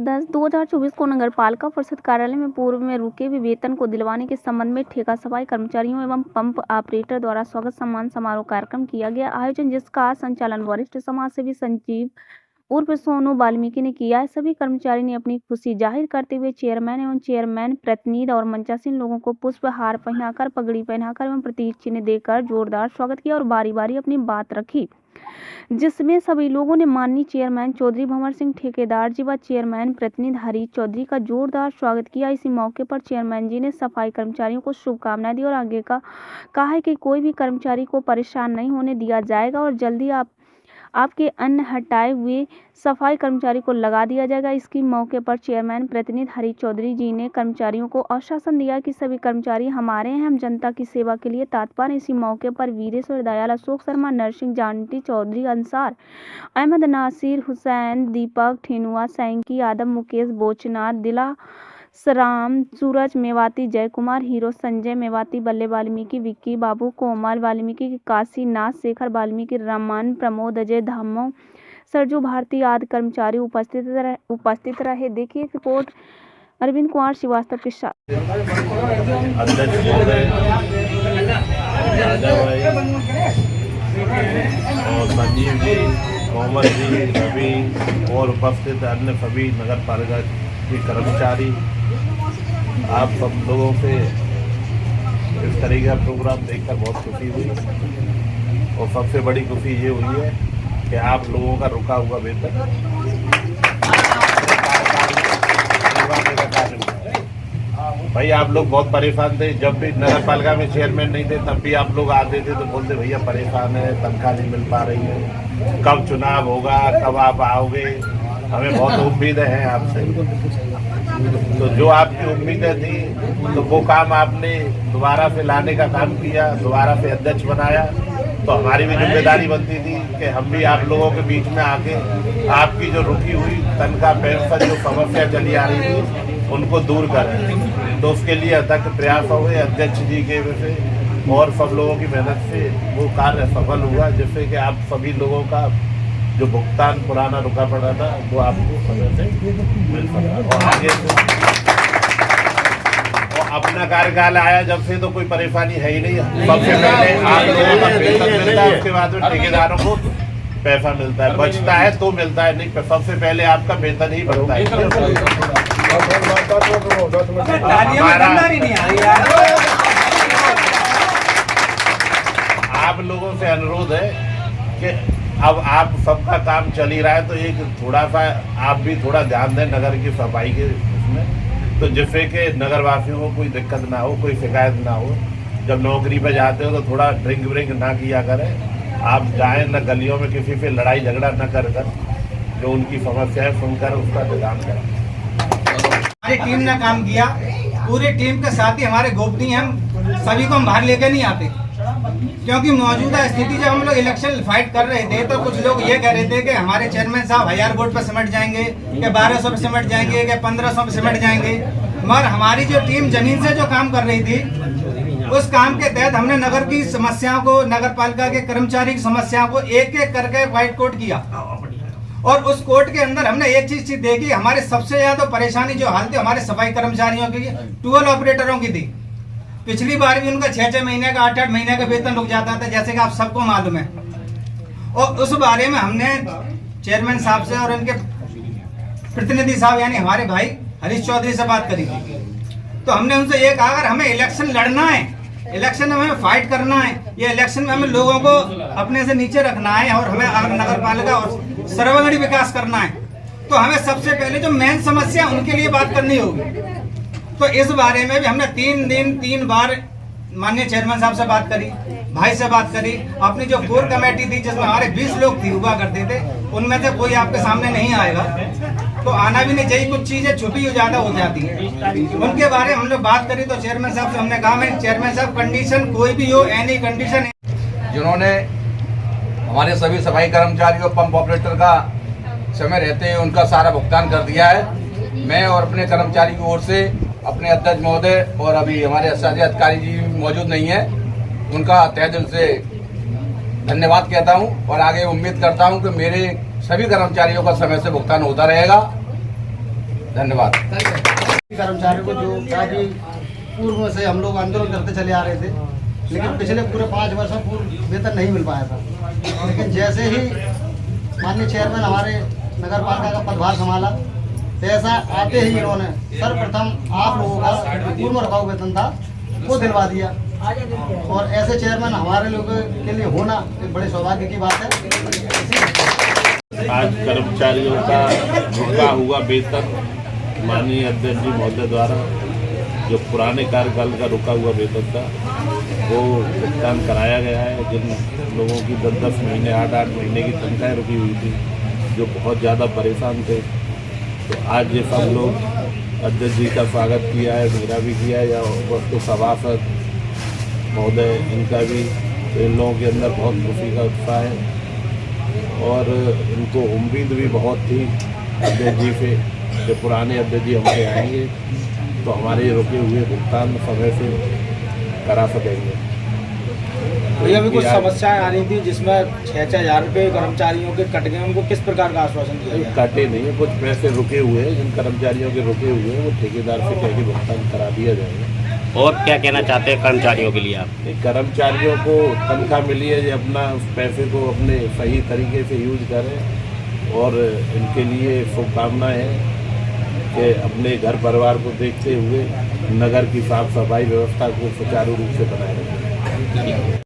1-10-2024 को नगरपालिका परिषद कार्यालय में पूर्व में रुके हुए वेतन को दिलवाने के संबंध में ठेका सफाई कर्मचारियों एवं पंप ऑपरेटर द्वारा स्वागत सम्मान समारोह कार्यक्रम किया गया। आयोजन जिसका संचालन वरिष्ठ समाजसेवी संजीव उर्फ सोनू वाल्मीकि ने किया है। सभी कर्मचारी ने अपनी खुशी जाहिर करते हुए चेयरमैन एवं चेयरमैन प्रतिनिधि और मंचासीन लोगों को पुष्पहार पहनाकर, पगड़ी पहनाकर एवं प्रतीक चिन्ह देकर जोरदार स्वागत किया और बारी बारी अपनी बात रखी, जिसमें सभी लोगों ने माननीय चेयरमैन चौधरी भंवर सिंह ठेकेदार जी व चेयरमैन प्रतिनिधि हरीश चौधरी का जोरदार स्वागत किया। इसी मौके पर चेयरमैन जी ने सफाई कर्मचारियों को शुभकामनाएं दी और आगे का कहा है कि कोई भी कर्मचारी को परेशान नहीं होने दिया जाएगा और जल्दी आपके अन्न हटाए हुए सफाई कर्मचारी को लगा दिया जाएगा। इसके मौके पर चेयरमैन प्रतिनिधि हरीश चौधरी जी ने कर्मचारियों को आश्वासन दिया कि सभी कर्मचारी हमारे हैं, हम जनता की सेवा के लिए तत्पर हैं। इसी मौके पर वीरेश्वर दयाल, अशोक शर्मा, नरसिंह जानटी चौधरी, अंसार अहमद, नासिर हुसैन, दीपक ठेनुआ, सैंकी यादव, मुकेश बोचनाथ, दिला सराम, सूरज मेवाती, जय कुमार, हीरो, संजय मेवाती, बल्ले वाल्मीकि, विक्की बाबू, कोमल वाल्मीकि, काशीनाथ, शेखर वाल्मीकि, रमन, प्रमोद, अजय धामो, सरजू भारती आदि कर्मचारी उपस्थित रहे। देखिए रिपोर्ट अरविंद कुमार श्रीवास्तव के साथ। और संजीव जी, कोमल जी, रवि और उपस्थित अन्य सभी नगर पालिका के कर्मचारी, आप सब लोगों से इस तरीके का प्रोग्राम देखकर बहुत खुशी हुई और सबसे बड़ी खुशी ये हुई है कि आप लोगों का रुका हुआ वेतन भाई, आप लोग बहुत परेशान थे। जब भी नगर पालिका में चेयरमैन नहीं थे तब भी आप लोग आते थे तो बोलते भैया परेशान है, तनख्वाह नहीं मिल पा रही है, कब चुनाव होगा, कब आप आओगे, हमें बहुत उम्मीदें हैं आपसे। तो जो आपकी उम्मीदें थी तो वो काम आपने दोबारा से लाने का काम किया, दोबारा से अध्यक्ष बनाया। तो हमारी भी जिम्मेदारी बनती थी कि हम भी आप लोगों के बीच में आके आपकी जो रुकी हुई तनख्वाह पेंशन जो समस्या चली आ रही थी उनको दूर करें। तो उसके लिए अथक प्रयास हो गए अध्यक्ष जी के से और सब लोगों की मेहनत से वो कार्य सफल हुआ, जिससे कि आप सभी लोगों का जो भुगतान पुराना रुका पड़ा था वो आपको समय से मिल सका। और आगे और अपना कार्यकाल आया जब से तो कोई परेशानी है ही नहीं। सबसे पहले आप लोगों का वेतन मिलता है, उसके बाद में ठेकेदारों को पैसा मिलता है, बचता है तो मिलता है, नहीं सबसे पहले आपका वेतन ही बढ़ता है। आप लोगों से अनुरोध है कि अब आप सबका काम चल ही रहा है तो एक थोड़ा सा आप भी थोड़ा ध्यान दें नगर की सफाई के उसमें, तो जिससे कि नगर वासियों को कोई दिक्कत ना हो, कोई शिकायत ना हो। जब नौकरी पे जाते हो तो थोड़ा ड्रिंक व्रिंक ना किया करें, आप जाएं न गलियों में किसी से लड़ाई झगड़ा न कर जो उनकी समस्या है सुनकर उसका निदान करें। हमारी टीम ने काम किया, पूरी टीम के साथ ही हमारे गोपनीय हम सभी को हम बाहर लेके नहीं आते, क्योंकि मौजूदा स्थिति जब हम लोग इलेक्शन फाइट कर रहे थे तो कुछ लोग ये कह रहे थे कि हमारे चेयरमैन साहब 1000 वोट पर सिमट जाएंगे, कि 1200 पर सिमट जाएंगे, कि 1500 पर सिमट जाएंगे। मगर हमारी जो टीम जमीन से जो काम कर रही थी उस काम के तहत हमने नगर की समस्याओं को, नगर पालिका के कर्मचारी की समस्याओं को एक एक करके व्हाइट कोट किया और उस कोर्ट के अंदर हमने एक चीज देखी, हमारे सबसे ज्यादा परेशानी जो हाल थी हमारे सफाई कर्मचारियों की, टूल ऑपरेटरों की थी। पिछली बार भी उनका 6-6 महीने का 8-8 महीने का वेतन रुक जाता था, जैसे कि आप सबको मालूम है। और उस बारे में हमने चेयरमैन साहब से और उनके प्रतिनिधि साहब यानी हमारे भाई हरीश चौधरी से बात करी। तो हमने उनसे ये कहा अगर हमें इलेक्शन लड़ना है, इलेक्शन में हमें फाइट करना है, ये इलेक्शन में हमें लोगों को अपने से नीचे रखना है और हमें नगर पालिका और सर्वगणी विकास करना है, तो हमें सबसे पहले जो मेन समस्या उनके लिए बात करनी होगी। तो इस बारे में भी हमने 3 बार माननीय चेयरमैन साहब से बात करी, भाई से बात करी। अपनी जो कोर कमेटी थी जिसमें हमारे 20 लोग थी हुआ करते थे, उनमें से कोई आपके सामने नहीं आएगा, तो आना भी नहीं चाहिए, कुछ चीजें छुपी हो ज्यादा हो जाती है। उनके बारे में हम लोग बात करी तो चेयरमैन साहब से हमने कहा मैं चेयरमैन साहब कंडीशन कोई भी हो, एनी कंडीशन है। जिन्होंने हमारे सभी सफाई कर्मचारियों पंप ऑपरेटर का समय रहते हुए उनका सारा भुगतान कर दिया है। मैं और अपने कर्मचारी की ओर से अपने अध्यक्ष महोदय और अभी हमारे शासी अधिकारी जी मौजूद नहीं है, उनका तहे दिल से धन्यवाद कहता हूं और आगे उम्मीद करता हूं कि मेरे सभी कर्मचारियों का समय से भुगतान होता रहेगा। धन्यवाद। कर्मचारियों को जो काफी पूर्व से हम लोग आंदोलन करते चले आ रहे थे, लेकिन पिछले पूरे 5 वर्षों पूर्व वेतन नहीं मिल पाया था। लेकिन जैसे ही माननीय चेयरमैन हमारे नगर पालिका का पदभार संभाला, पैसा आते ही इन्होंने सर्वप्रथम आप लोगों का पूर्व रखाव वेतन था वो दिलवा दिया। और ऐसे चेयरमैन हमारे लोगों के लिए होना एक बड़े सौभाग्य की बात है। आज कर्मचारियों का रुका हुआ वेतन माननीय अध्यक्ष जी महोदय द्वारा जो पुराने कार्यकाल का रुका हुआ वेतन था वो भुगतान कराया गया है। जिन लोगों की 10-10 महीने 8-8 महीने की तनख्वाहें रुकी हुई थी, जो बहुत ज़्यादा परेशान थे, तो आज ये सब लोग अध्यक्ष जी का स्वागत किया है, मेरा भी किया है, या वस्तु सभासद महोदय इनका भी, तो इन लोगों के अंदर बहुत खुशी का उत्साह है। और इनको उम्मीद भी बहुत थी अध्यक्ष जी से कि पुराने अध्यक्ष जी हमारे आएंगे तो हमारे रुके हुए भुगतान समय से करा सकेंगे। भैया भी कुछ समस्याएं आ रही थी जिसमें 6-6 हज़ार रुपये कर्मचारियों के कट गए, उनको किस प्रकार का आश्वासन दिया गया? काटे नहीं है, कुछ पैसे रुके हुए हैं, जिन कर्मचारियों के रुके हुए हैं वो ठेकेदार से कह के भुगतान करा दिया जाएगा। और क्या कहना चाहते हैं कर्मचारियों के लिए आप? कर्मचारियों को तनख्वाह मिली है, ये अपना उस पैसे को अपने सही तरीके से यूज करें और इनके लिए शुभकामनाएं हैं कि अपने घर परिवार को देखते हुए नगर की साफ सफाई व्यवस्था को सुचारू रूप से बनाए रखें।